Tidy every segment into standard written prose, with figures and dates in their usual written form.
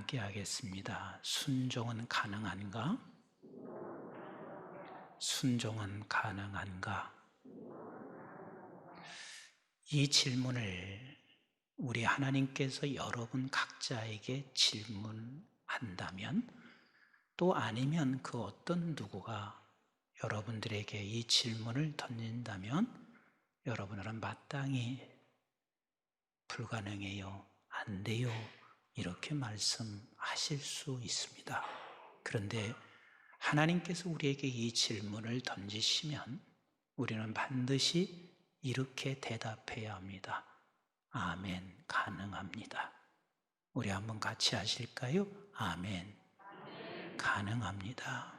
함께 하겠습니다. 순종은 가능한가? 순종은 가능한가? 이 질문을 우리 하나님께서 여러분 각자에게 질문한다면, 또 아니면 그 어떤 누구가 여러분들에게 이 질문을 던진다면 여러분은 마땅히 불가능해요, 안 돼요, 이렇게 말씀하실 수 있습니다. 그런데 하나님께서 우리에게 이 질문을 던지시면 우리는 반드시 이렇게 대답해야 합니다. 아멘, 가능합니다. 우리 한번 같이 하실까요? 아멘, 가능합니다.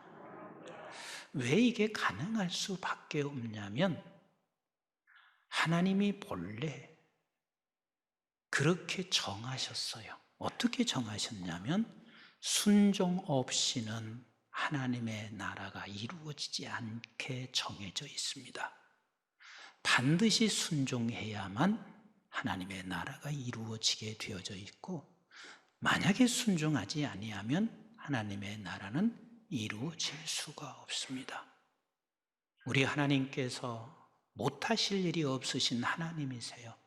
왜 이게 가능할 수밖에 없냐면, 하나님이 본래 그렇게 정하셨어요. 어떻게 정하셨냐면, 순종 없이는 하나님의 나라가 이루어지지 않게 정해져 있습니다. 반드시 순종해야만 하나님의 나라가 이루어지게 되어져 있고, 만약에 순종하지 아니하면 하나님의 나라는 이루어질 수가 없습니다. 우리 하나님께서 못하실 일이 없으신 하나님이세요.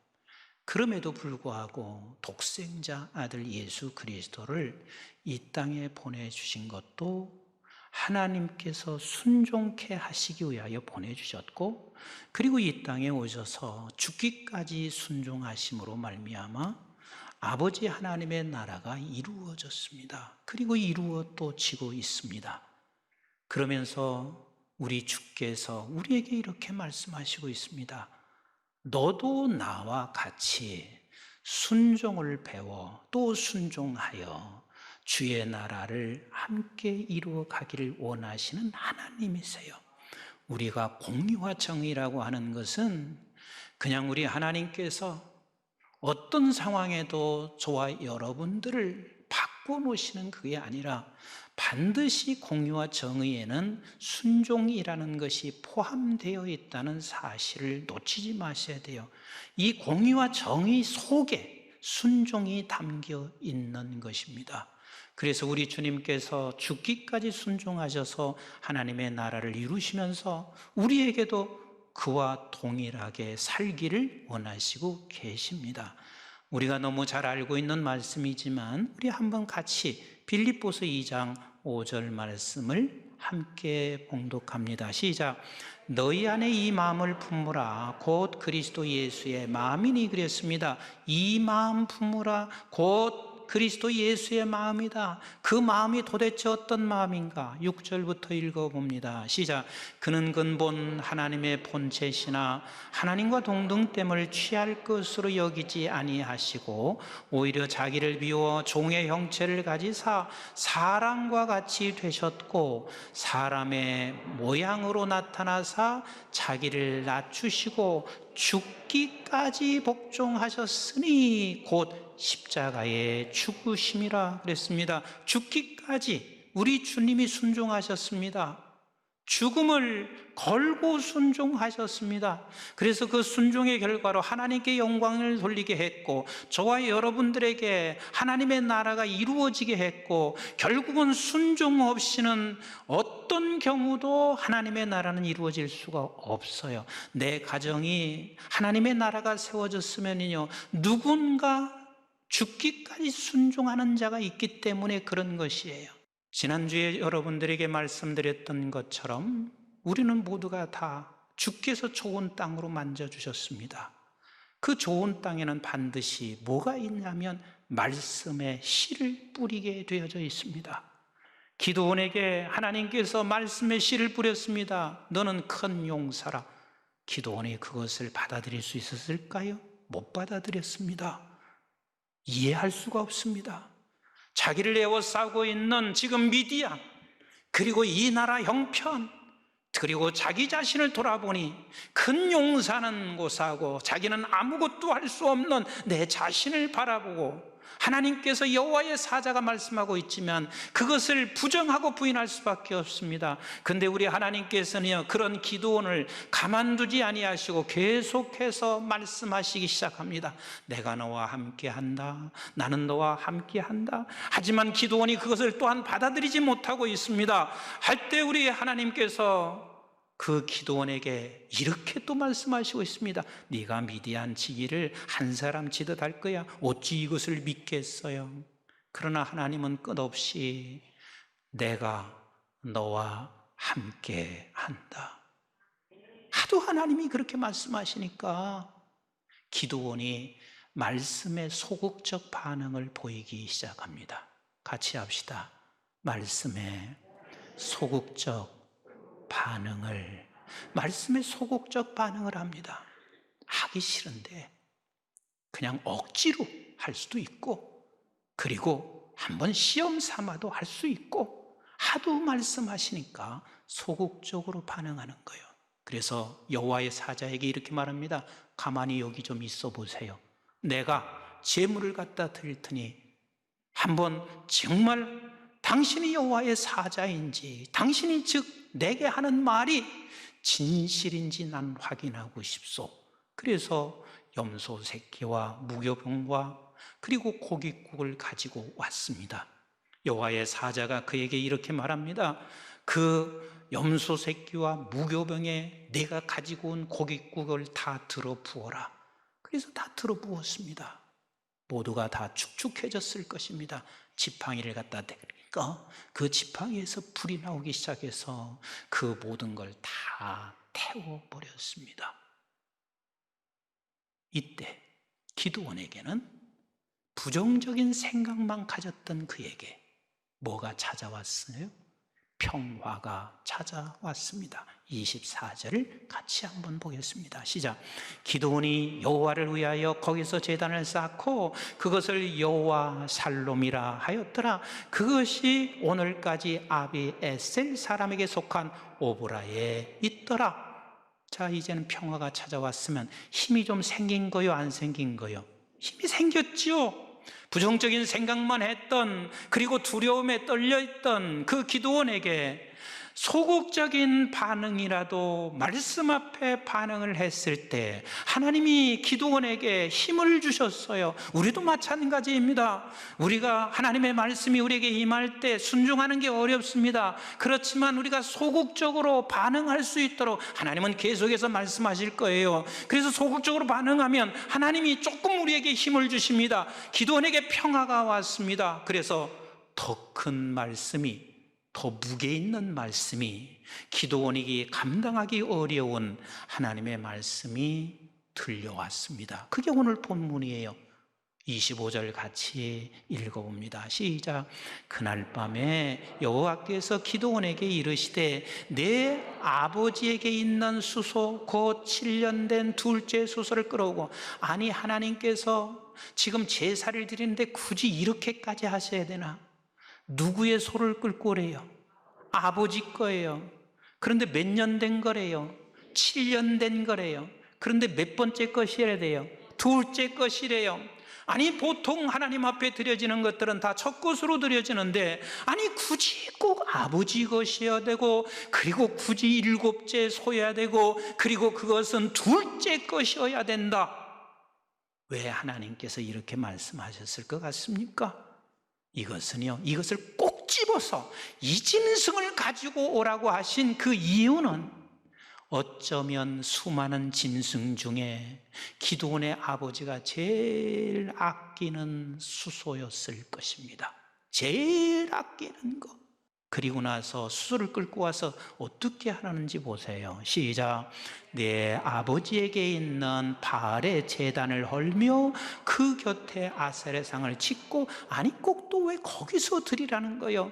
그럼에도 불구하고 독생자 아들 예수 그리스도를 이 땅에 보내주신 것도 하나님께서 순종케 하시기 위하여 보내주셨고, 그리고 이 땅에 오셔서 죽기까지 순종하심으로 말미암아 아버지 하나님의 나라가 이루어졌습니다. 그리고 이루어지고 있습니다. 그러면서 우리 주께서 우리에게 이렇게 말씀하시고 있습니다. 너도 나와 같이 순종을 배워 또 순종하여 주의 나라를 함께 이루어 가기를 원하시는 하나님이세요. 우리가 공의와 정의라고 하는 것은 그냥 우리 하나님께서 어떤 상황에도 저와 여러분들을 바꿔놓으시는 그게 아니라, 반드시 공의와 정의에는 순종이라는 것이 포함되어 있다는 사실을 놓치지 마셔야 돼요. 이 공의와 정의 속에 순종이 담겨 있는 것입니다. 그래서 우리 주님께서 죽기까지 순종하셔서 하나님의 나라를 이루시면서 우리에게도 그와 동일하게 살기를 원하시고 계십니다. 우리가 너무 잘 알고 있는 말씀이지만 우리 한번 같이 빌립보서 2장 5절 말씀을 함께 봉독합니다. 시작. 너희 안에 이 마음을 품으라 곧 그리스도 예수의 마음이니 그랬습니다. 이 마음 품으라 곧 그리스도 예수의 마음이다. 그 마음이 도대체 어떤 마음인가? 6절부터 읽어봅니다. 시작. 그는 근본 하나님의 본체시나 하나님과 동등됨을 취할 것으로 여기지 아니하시고 오히려 자기를 비워 종의 형체를 가지사 사람과 같이 되셨고 사람의 모양으로 나타나사 자기를 낮추시고 죽기까지 복종하셨으니 곧 십자가의 죽으심이라 그랬습니다. 죽기까지 우리 주님이 순종하셨습니다. 죽음을 걸고 순종하셨습니다. 그래서 그 순종의 결과로 하나님께 영광을 돌리게 했고, 저와 여러분들에게 하나님의 나라가 이루어지게 했고, 결국은 순종 없이는 어떤 경우도 하나님의 나라는 이루어질 수가 없어요. 내 가정이 하나님의 나라가 세워졌으면요, 누군가 죽기까지 순종하는 자가 있기 때문에 그런 것이에요. 지난주에 여러분들에게 말씀드렸던 것처럼 우리는 모두가 다 주께서 좋은 땅으로 만져주셨습니다. 그 좋은 땅에는 반드시 뭐가 있냐면 말씀의 씨를 뿌리게 되어져 있습니다. 기드온에게 하나님께서 말씀의 씨를 뿌렸습니다. 너는 큰 용사라. 기드온이 그것을 받아들일 수 있었을까요? 못 받아들였습니다. 이해할 수가 없습니다. 자기를 에워싸고 있는 지금 미디안, 그리고 이 나라 형편, 그리고 자기 자신을 돌아보니 큰 용사는 고사하고 자기는 아무것도 할 수 없는 내 자신을 바라보고 하나님께서 여호와의 사자가 말씀하고 있지만 그것을 부정하고 부인할 수밖에 없습니다. 근데 우리 하나님께서는 그런 기도원을 가만두지 아니하시고 계속해서 말씀하시기 시작합니다. 내가 너와 함께한다. 나는 너와 함께한다. 하지만 기도원이 그것을 또한 받아들이지 못하고 있습니다. 할 때 우리 하나님께서 그 기도원에게 이렇게 또 말씀하시고 있습니다. 네가 미디안 치기를 한 사람 치듯 할 거야. 어찌 이것을 믿겠어요? 그러나 하나님은 끝없이 내가 너와 함께 한다. 하도 하나님이 그렇게 말씀하시니까 기도원이 말씀의 소극적 반응을 보이기 시작합니다. 같이 합시다. 말씀의 소극적 반응을, 말씀에 소극적 반응을 합니다. 하기 싫은데 그냥 억지로 할 수도 있고, 그리고 한번 시험 삼아도 할 수 있고, 하도 말씀하시니까 소극적으로 반응하는 거예요. 그래서 여호와의 사자에게 이렇게 말합니다. 가만히 여기 좀 있어 보세요. 내가 제물을 갖다 드릴 테니 한번 정말 당신이 여호와의 사자인지, 당신이 즉 내게 하는 말이 진실인지 난 확인하고 싶소. 그래서 염소 새끼와 무교병과 그리고 고깃국을 가지고 왔습니다. 여호와의 사자가 그에게 이렇게 말합니다. 그 염소 새끼와 무교병에 내가 가지고 온 고깃국을 다 들어 부어라. 그래서 다 들어 부었습니다. 모두가 다 축축해졌을 것입니다. 지팡이를 갖다 대니까 그 지팡이에서 불이 나오기 시작해서 그 모든 걸 다 태워버렸습니다. 이때 기드온에게는 부정적인 생각만 가졌던 그에게 뭐가 찾아왔어요? 평화가 찾아왔습니다. 24절을 같이 한번 보겠습니다. 시작. 기드온이 여호와를 위하여 거기서 제단을 쌓고 그것을 여호와 살롬이라 하였더라. 그것이 오늘까지 아비에셀 사람에게 속한 오브라에 있더라. 자, 이제는 평화가 찾아왔으면 힘이 좀 생긴 거요, 안 생긴 거요? 힘이 생겼죠. 부정적인 생각만 했던, 그리고 두려움에 떨려있던 그 기드온에게 소극적인 반응이라도 말씀 앞에 반응을 했을 때 하나님이 기드온에게 힘을 주셨어요. 우리도 마찬가지입니다. 우리가 하나님의 말씀이 우리에게 임할 때 순종하는 게 어렵습니다. 그렇지만 우리가 소극적으로 반응할 수 있도록 하나님은 계속해서 말씀하실 거예요. 그래서 소극적으로 반응하면 하나님이 조금 우리에게 힘을 주십니다. 기드온에게 평화가 왔습니다. 그래서 더 큰 말씀이, 더 무게 있는 말씀이, 기드온이 감당하기 어려운 하나님의 말씀이 들려왔습니다. 그게 오늘 본문이에요. 25절 같이 읽어봅니다. 시작. 그날 밤에 여호와께서 기드온에게 이르시되 내 아버지에게 있는 수소 곧 7년 된 둘째 수소를 끌어오고. 아니, 하나님께서 지금 제사를 드리는데 굳이 이렇게까지 하셔야 되나? 누구의 소를 끌고 오래요? 아버지 거예요. 그런데 몇 년 된 거래요? 7년 된 거래요. 그런데 몇 번째 것이어야 돼요? 둘째 것이래요. 아니, 보통 하나님 앞에 드려지는 것들은 다 첫 것으로 드려지는데, 아니 굳이 꼭 아버지 것이어야 되고, 그리고 굳이 일곱째 소여야 되고, 그리고 그것은 둘째 것이어야 된다. 왜 하나님께서 이렇게 말씀하셨을 것 같습니까? 이것을 꼭 집어서 이 짐승을 가지고 오라고 하신 그 이유는 어쩌면 수많은 짐승 중에 기드온의 아버지가 제일 아끼는 수소였을 것입니다. 제일 아끼는 것. 그리고 나서 수소를 끌고 와서 어떻게 하는지 보세요. 시작. 내 아버지에게 있는 바알의 제단을 헐며 그 곁에 아세라 상을 짓고. 아니, 꼭 또 왜 거기서 드리라는 거예요?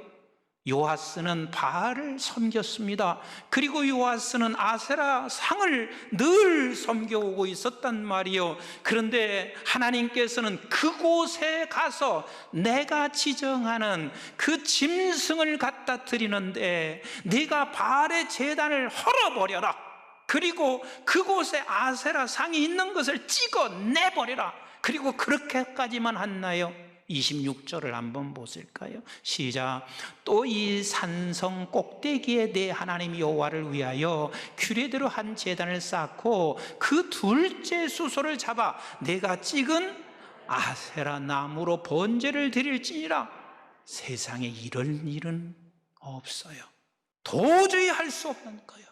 요아스는 바알을 섬겼습니다. 그리고 요아스는 아세라 상을 늘 섬겨오고 있었단 말이요. 그런데 하나님께서는 그곳에 가서 내가 지정하는 그 짐승을 갖다 드리는데 네가 바알의 제단을 헐어버려라. 그리고 그곳에 아세라 상이 있는 것을 찍어내버려라. 그리고 그렇게까지만 했나요? 26절을 한번 보실까요? 시작. 또 이 산성 꼭대기에 내 하나님 여호와를 위하여 규례대로 한 제단을 쌓고 그 둘째 수소를 잡아 내가 찍은 아세라 나무로 번제를 드릴지니라. 세상에 이럴 일은 없어요. 도저히 할 수 없는 거예요.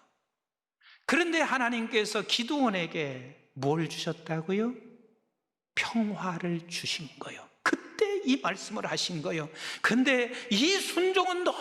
그런데 하나님께서 기드온에게 뭘 주셨다고요? 평화를 주신 거예요. 그때 이 말씀을 하신 거예요. 근데 이 순종은 너무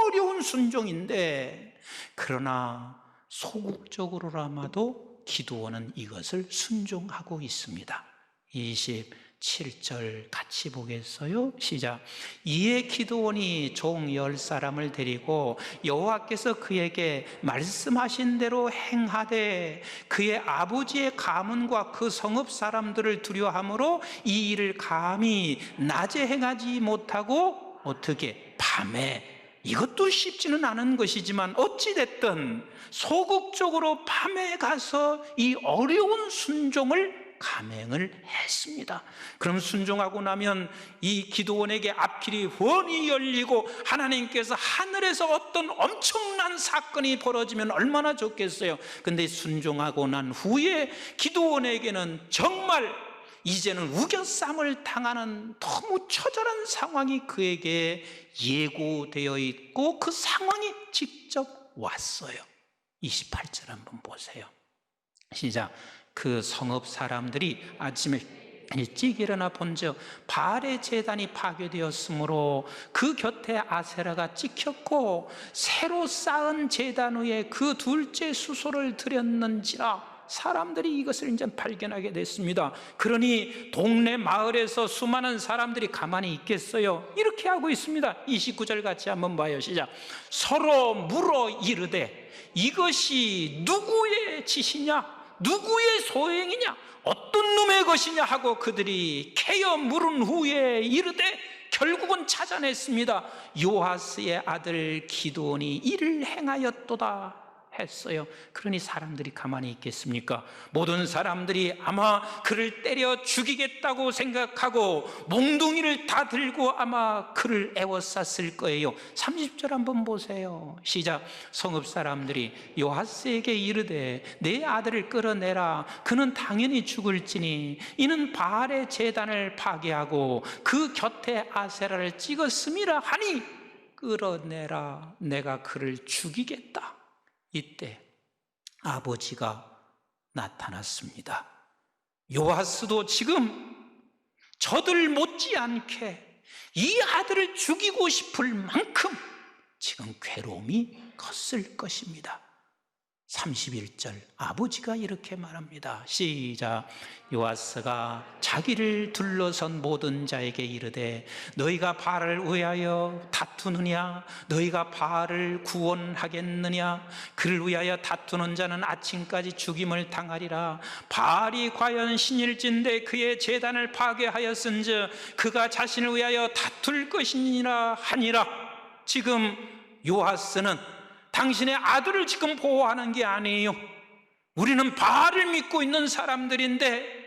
어려운 순종인데, 그러나 소극적으로라마도 기드온은 이것을 순종하고 있습니다. 27절 같이 보겠어요? 시작. 이에 기드온이 종 10사람을 데리고 여호와께서 그에게 말씀하신 대로 행하되 그의 아버지의 가문과 그 성읍 사람들을 두려워함으로 이 일을 감히 낮에 행하지 못하고 어떻게 밤에, 이것도 쉽지는 않은 것이지만 어찌됐든 소극적으로 밤에 가서 이 어려운 순종을 감행을 했습니다. 그럼 순종하고 나면 이 기드온에게 앞길이 훤히 열리고 하나님께서 하늘에서 어떤 엄청난 사건이 벌어지면 얼마나 좋겠어요. 근데 순종하고 난 후에 기드온에게는 정말 이제는 우겨쌈을 당하는 너무 처절한 상황이 그에게 예고되어 있고 그 상황이 직접 왔어요. 28절 한번 보세요. 시작. 그 성읍 사람들이 아침에 일찍 일어나 본즉 바알의 제단이 파괴되었으므로 그 곁에 아세라가 찍혔고 새로 쌓은 제단 위에 그 둘째 수소를 드렸는지라. 사람들이 이것을 이제 발견하게 됐습니다. 그러니 동네 마을에서 수많은 사람들이 가만히 있겠어요? 이렇게 하고 있습니다. 29절 같이 한번 봐요. 시작. 서로 물어 이르되 이것이 누구의 짓이냐? 누구의 소행이냐? 어떤 놈의 것이냐 하고 그들이 캐어 물은 후에 이르되 결국은 찾아냈습니다. 요아스의 아들 기드온이 이를 행하였도다 했어요. 그러니 사람들이 가만히 있겠습니까? 모든 사람들이 아마 그를 때려 죽이겠다고 생각하고 몽둥이를 다 들고 아마 그를 애워쌌을 거예요. 30절 한번 보세요. 시작. 성읍 사람들이 요아스에게 이르되 내 아들을 끌어내라. 그는 당연히 죽을지니 이는 바알의 제단을 파괴하고 그 곁에 아세라를 찍었음이라 하니 끌어내라. 내가 그를 죽이겠다. 이때 아버지가 나타났습니다. 요아스도 지금 저들 못지않게 이 아들을 죽이고 싶을 만큼 지금 괴로움이 컸을 것입니다. 31절 아버지가 이렇게 말합니다. 시작. 요아스가 자기를 둘러선 모든 자에게 이르되 너희가 바알을 위하여 다투느냐? 너희가 바알을 구원하겠느냐? 그를 위하여 다투는 자는 아침까지 죽임을 당하리라. 바알이 과연 신일진데 그의 제단을 파괴하였은즉 그가 자신을 위하여 다툴 것이니라 하니라. 지금 요아스는 당신의 아들을 지금 보호하는 게 아니에요. 우리는 바알을 믿고 있는 사람들인데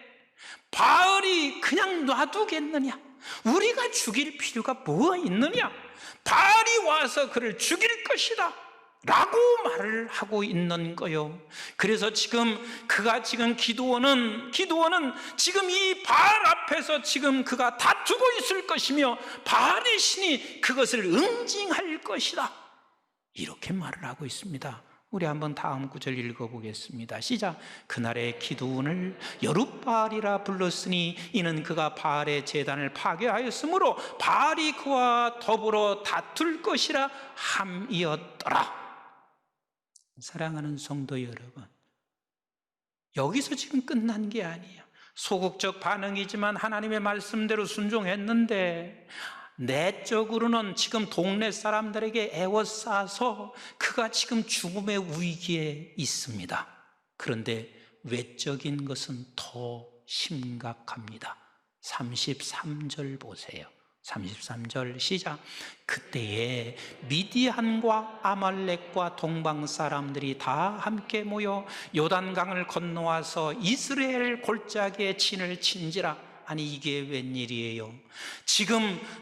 바알이 그냥 놔두겠느냐? 우리가 죽일 필요가 뭐가 있느냐? 바알이 와서 그를 죽일 것이다 라고 말을 하고 있는 거예요. 그래서 지금 기드온은 지금 이 바알 앞에서 지금 그가 다투고 있을 것이며 바알의 신이 그것을 응징할 것이다, 이렇게 말을 하고 있습니다. 우리 한번 다음 구절 읽어보겠습니다. 시작. 그날의 기드온을 여룻바알이라 불렀으니 이는 그가 바알의 제단을 파괴하였으므로 바알이 그와 더불어 다툴 것이라 함이었더라. 사랑하는 성도 여러분, 여기서 지금 끝난 게 아니에요. 소극적 반응이지만 하나님의 말씀대로 순종했는데 내적으로는 지금 동네 사람들에게 애워싸서 그가 지금 죽음의 위기에 있습니다. 그런데 외적인 것은 더 심각합니다. 33절 보세요. 33절 시작. 그때에 미디안과 아말렉과 동방 사람들이 다 함께 모여 요단강을 건너와서 이스라엘 골짜기에 진을 친지라. 아니 이게 웬일이에요?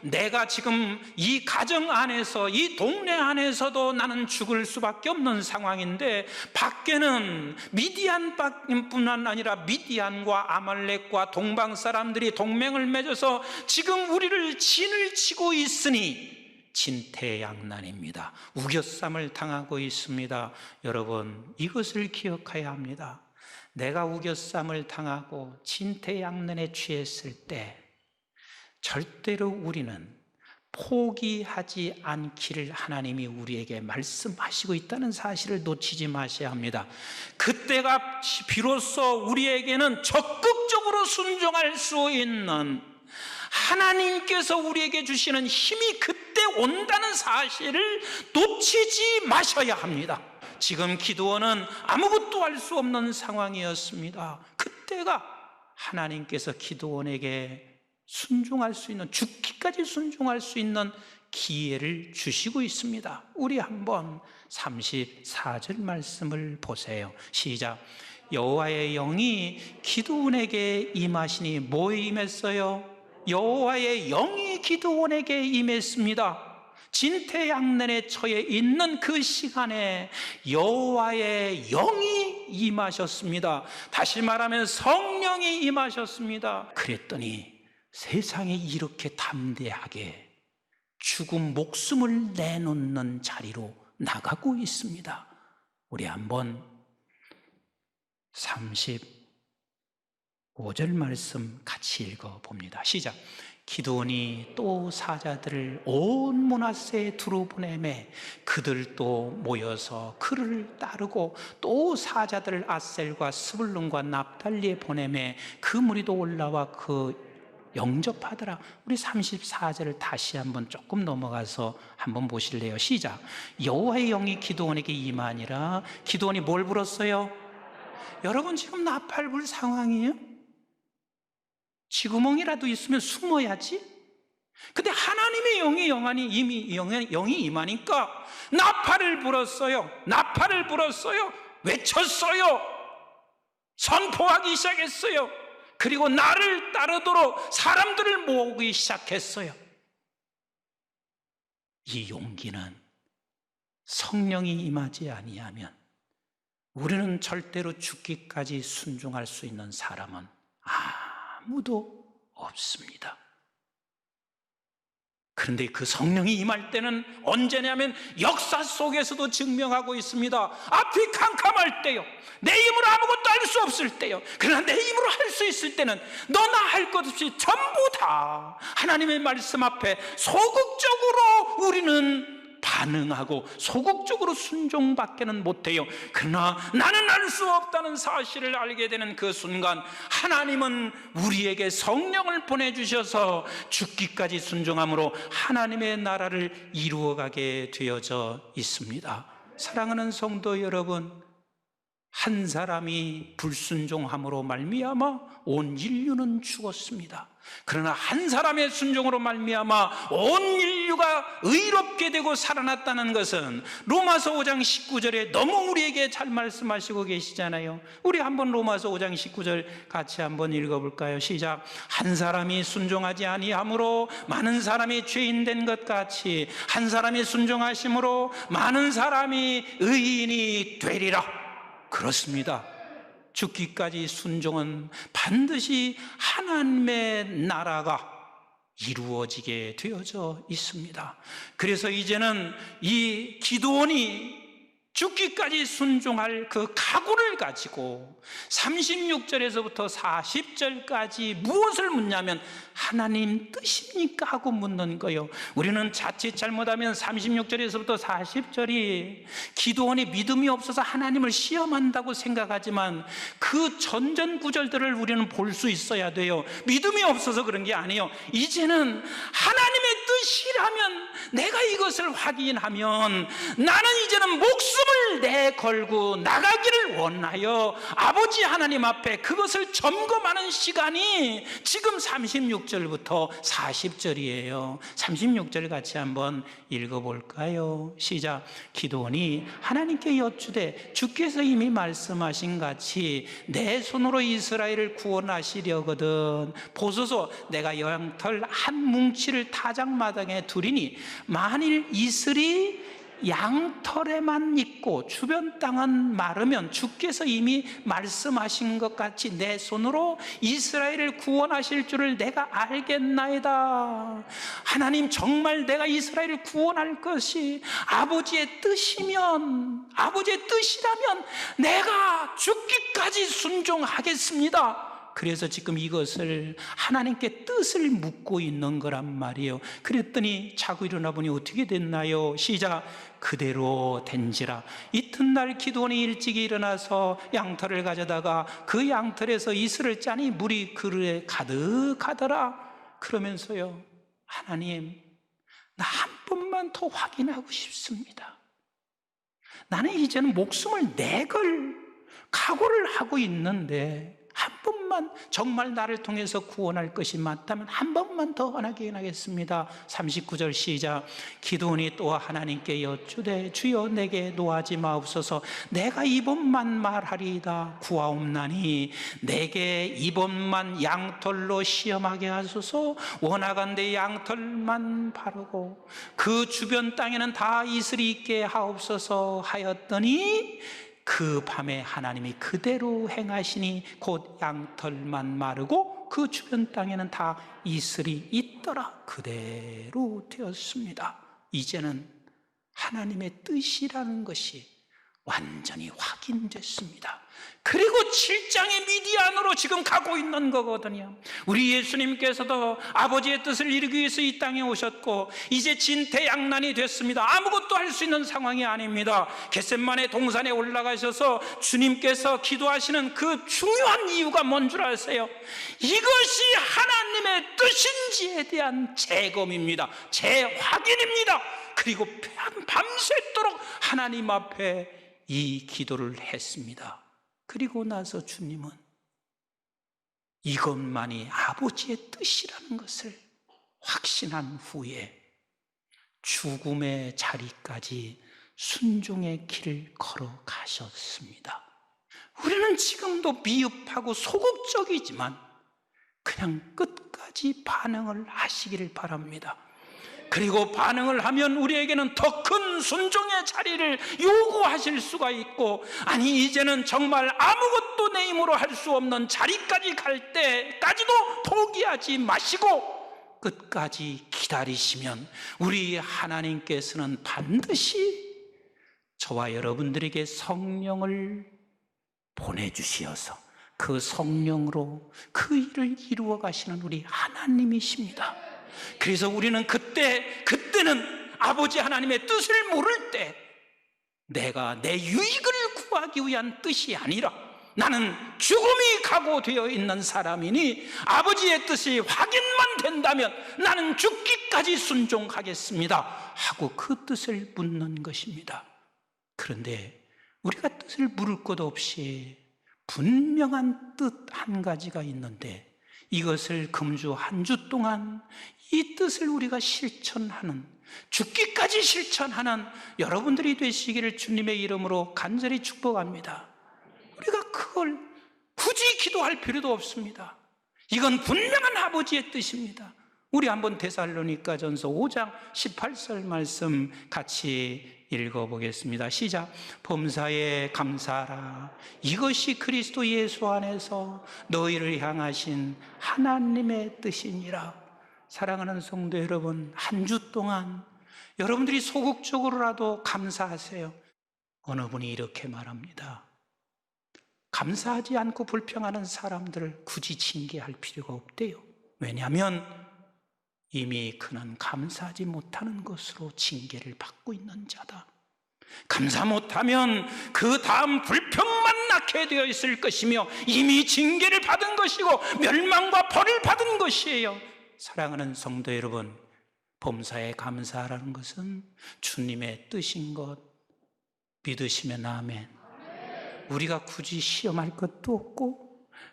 내가 지금 이 가정 안에서, 이 동네 안에서도 나는 죽을 수밖에 없는 상황인데, 밖에는 미디안뿐만 아니라 미디안과 아말렉과 동방 사람들이 동맹을 맺어서 지금 우리를 진을 치고 있으니 진퇴양난입니다. 우겨쌈을 당하고 있습니다. 여러분, 이것을 기억해야 합니다. 내가 우겨쌈을 당하고 진퇴양난에 취했을 때 절대로 우리는 포기하지 않기를 하나님이 우리에게 말씀하시고 있다는 사실을 놓치지 마셔야 합니다. 그때가 비로소 우리에게는 적극적으로 순종할 수 있는, 하나님께서 우리에게 주시는 힘이 그때 온다는 사실을 놓치지 마셔야 합니다. 지금 기드온은 아무것도 할 수 없는 상황이었습니다. 그때가 하나님께서 기드온에게 순종할 수 있는, 죽기까지 순종할 수 있는 기회를 주시고 있습니다. 우리 한번 34절 말씀을 보세요. 시작. 여호와의 영이 기드온에게 임하시니 뭐에 임했어요? 여호와의 영이 기드온에게 임했습니다. 진퇴양난에 처해 있는 그 시간에 여호와의 영이 임하셨습니다. 다시 말하면 성령이 임하셨습니다. 그랬더니 세상에 이렇게 담대하게 죽음 목숨을 내놓는 자리로 나가고 있습니다. 우리 한번 35절 말씀 같이 읽어봅니다. 시작. 기드온이 또 사자들을 온 므낫세에 두루 보내매 그들도 모여서 그를 따르고, 또 사자들을 아셀과 스불론과 납달리에 보내매 그 무리도 올라와 그 영접하더라. 우리 34절을 다시 한번 조금 넘어가서 한번 보실래요? 시작. 여호와의 영이 기드온에게 임하니라. 기드온이 뭘 불었어요? 여러분, 지금 나팔 불 상황이에요? 쥐구멍이라도 있으면 숨어야지. 근데 하나님의 영이 임하니까 나팔을 불었어요. 나팔을 불었어요. 외쳤어요. 선포하기 시작했어요. 그리고 나를 따르도록 사람들을 모으기 시작했어요. 이 용기는 성령이 임하지 아니하면 우리는 절대로 죽기까지 순종할 수 있는 사람은 아무도 없습니다. 그런데 그 성령이 임할 때는 언제냐면 역사 속에서도 증명하고 있습니다. 앞이 캄캄할 때요, 내 힘으로 아무것도 할 수 없을 때요, 그러나 내 힘으로 할 수 있을 때는 너나 할 것 없이 전부 다 하나님의 말씀 앞에 소극적으로 우리는 반응하고 소극적으로 순종밖에는 못해요. 그러나 나는 할 수 없다는 사실을 알게 되는 그 순간 하나님은 우리에게 성령을 보내주셔서 죽기까지 순종함으로 하나님의 나라를 이루어가게 되어져 있습니다. 사랑하는 성도 여러분, 한 사람이 불순종함으로 말미암아 온 인류는 죽었습니다. 그러나 한 사람의 순종으로 말미암아 온 인류가 의롭게 되고 살아났다는 것은 로마서 5장 19절에 너무 우리에게 잘 말씀하시고 계시잖아요. 우리 한번 로마서 5장 19절 같이 한번 읽어볼까요? 시작. 한 사람이 순종하지 아니함으로 많은 사람이 죄인 된 것 같이 한 사람이 순종하심으로 많은 사람이 의인이 되리라. 그렇습니다. 죽기까지 순종은 반드시 하나님의 나라가 이루어지게 되어져 있습니다. 그래서 이제는 이 기드온이 죽기까지 순종할 그 각오를 가지고 36절에서부터 40절까지 무엇을 묻냐면 하나님 뜻입니까? 하고 묻는 거예요. 우리는 자칫 잘못하면 36절에서부터 40절이 기드온이 믿음이 없어서 하나님을 시험한다고 생각하지만 그 전전 구절들을 우리는 볼 수 있어야 돼요. 믿음이 없어서 그런 게 아니에요. 이제는 하나님의 뜻이라면 내가 이것을 확인하면 나는 이제는 목숨을 목숨을 내걸고 나가기를 원하여 아버지 하나님 앞에 그것을 점검하는 시간이 지금 36절부터 40절이에요. 36절 같이 한번 읽어볼까요? 시작. 기드온이 하나님께 여쭈되 주께서 이미 말씀하신 같이 내 손으로 이스라엘을 구원하시려거든 보소서. 내가 양털 한 뭉치를 타작마당에 두리니 만일 이슬이 양털에만 있고 주변 땅은 마르면 주께서 이미 말씀하신 것 같이 내 손으로 이스라엘을 구원하실 줄을 내가 알겠나이다. 하나님, 정말 내가 이스라엘을 구원할 것이 아버지의 뜻이면, 아버지의 뜻이라면 내가 죽기까지 순종하겠습니다. 그래서 지금 이것을 하나님께 뜻을 묻고 있는 거란 말이에요. 그랬더니 자고 일어나 보니 어떻게 됐나요? 시작. 그대로 된지라. 이튿날 기드온이 일찍이 일어나서 양털을 가져다가 그 양털에서 이슬을 짜니 물이 그릇에 가득하더라. 그러면서요, 하나님, 나 한 번만 더 확인하고 싶습니다. 나는 이제는 목숨을 내걸 각오를 하고 있는데 한 번만 정말 나를 통해서 구원할 것이 맞다면 한 번만 더 확인하겠습니다. 39절 시작. 기드온이 또 하나님께 여쭈되 주여 내게 노하지 마옵소서. 내가 이번만 말하리이다. 구하옵나니 내게 이번만 양털로 시험하게 하소서. 원하건대 양털만 바르고 그 주변 땅에는 다 이슬이 있게 하옵소서 하였더니 그 밤에 하나님이 그대로 행하시니 곧 양털만 마르고 그 주변 땅에는 다 이슬이 있더라. 그대로 되었습니다. 이제는 하나님의 뜻이라는 것이 완전히 확인됐습니다. 그리고 7장의 미디안으로 지금 가고 있는 거거든요. 우리 예수님께서도 아버지의 뜻을 이루기 위해서 이 땅에 오셨고 이제 진퇴양난이 됐습니다. 아무것도 할 수 있는 상황이 아닙니다. 겟셋마네 동산에 올라가셔서 주님께서 기도하시는 그 중요한 이유가 뭔 줄 아세요? 이것이 하나님의 뜻인지에 대한 재검입니다. 재확인입니다. 그리고 밤새도록 하나님 앞에 이 기도를 했습니다. 그리고 나서 주님은 이것만이 아버지의 뜻이라는 것을 확신한 후에 죽음의 자리까지 순종의 길을 걸어가셨습니다. 우리는 지금도 미흡하고 소극적이지만 그냥 끝까지 반응을 하시기를 바랍니다. 그리고 반응을 하면 우리에게는 더 큰 순종의 자리를 요구하실 수가 있고, 아니 이제는 정말 아무것도 내 힘으로 할 수 없는 자리까지 갈 때까지도 포기하지 마시고 끝까지 기다리시면 우리 하나님께서는 반드시 저와 여러분들에게 성령을 보내주시어서 그 성령으로 그 일을 이루어 가시는 우리 하나님이십니다. 그래서 우리는 그때는 아버지 하나님의 뜻을 모를 때 내가 내 유익을 구하기 위한 뜻이 아니라 나는 죽음이 각오되어 있는 사람이니 아버지의 뜻이 확인만 된다면 나는 죽기까지 순종하겠습니다 하고 그 뜻을 묻는 것입니다. 그런데 우리가 뜻을 물을 것 없이 분명한 뜻 한 가지가 있는데 이것을 금주 한 주 동안 이 뜻을 우리가 실천하는, 죽기까지 실천하는 여러분들이 되시기를 주님의 이름으로 간절히 축복합니다. 우리가 그걸 굳이 기도할 필요도 없습니다. 이건 분명한 아버지의 뜻입니다. 우리 한번 데살로니가전서 5장 18절 말씀 같이 읽어보겠습니다. 시작. 범사에 감사하라. 이것이 그리스도 예수 안에서 너희를 향하신 하나님의 뜻이니라. 사랑하는 성도 여러분, 한 주 동안 여러분들이 소극적으로라도 감사하세요. 어느 분이 이렇게 말합니다. 감사하지 않고 불평하는 사람들을 굳이 징계할 필요가 없대요. 왜냐하면 이미 그는 감사하지 못하는 것으로 징계를 받고 있는 자다. 감사 못하면 그 다음 불평만 낳게 되어 있을 것이며 이미 징계를 받은 것이고 멸망과 벌을 받은 것이에요. 사랑하는 성도 여러분, 범사에 감사하라는 것은 주님의 뜻인 것, 믿으시면 아멘. 우리가 굳이 시험할 것도 없고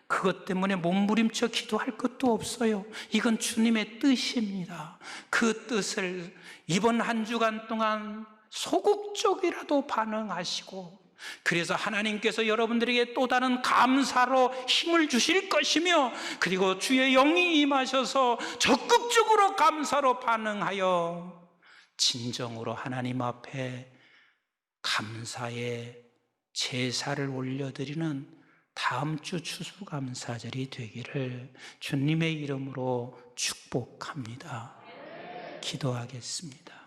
그것 때문에 몸부림쳐 기도할 것도 없어요. 이건 주님의 뜻입니다. 그 뜻을 이번 한 주간 동안 소극적이라도 반응하시고, 그래서 하나님께서 여러분들에게 또 다른 감사로 힘을 주실 것이며, 그리고 주의 영이 임하셔서 적극적으로 감사로 반응하여 진정으로 하나님 앞에 감사의 제사를 올려드리는 다음 주 추수감사절이 되기를 주님의 이름으로 축복합니다. 기도하겠습니다.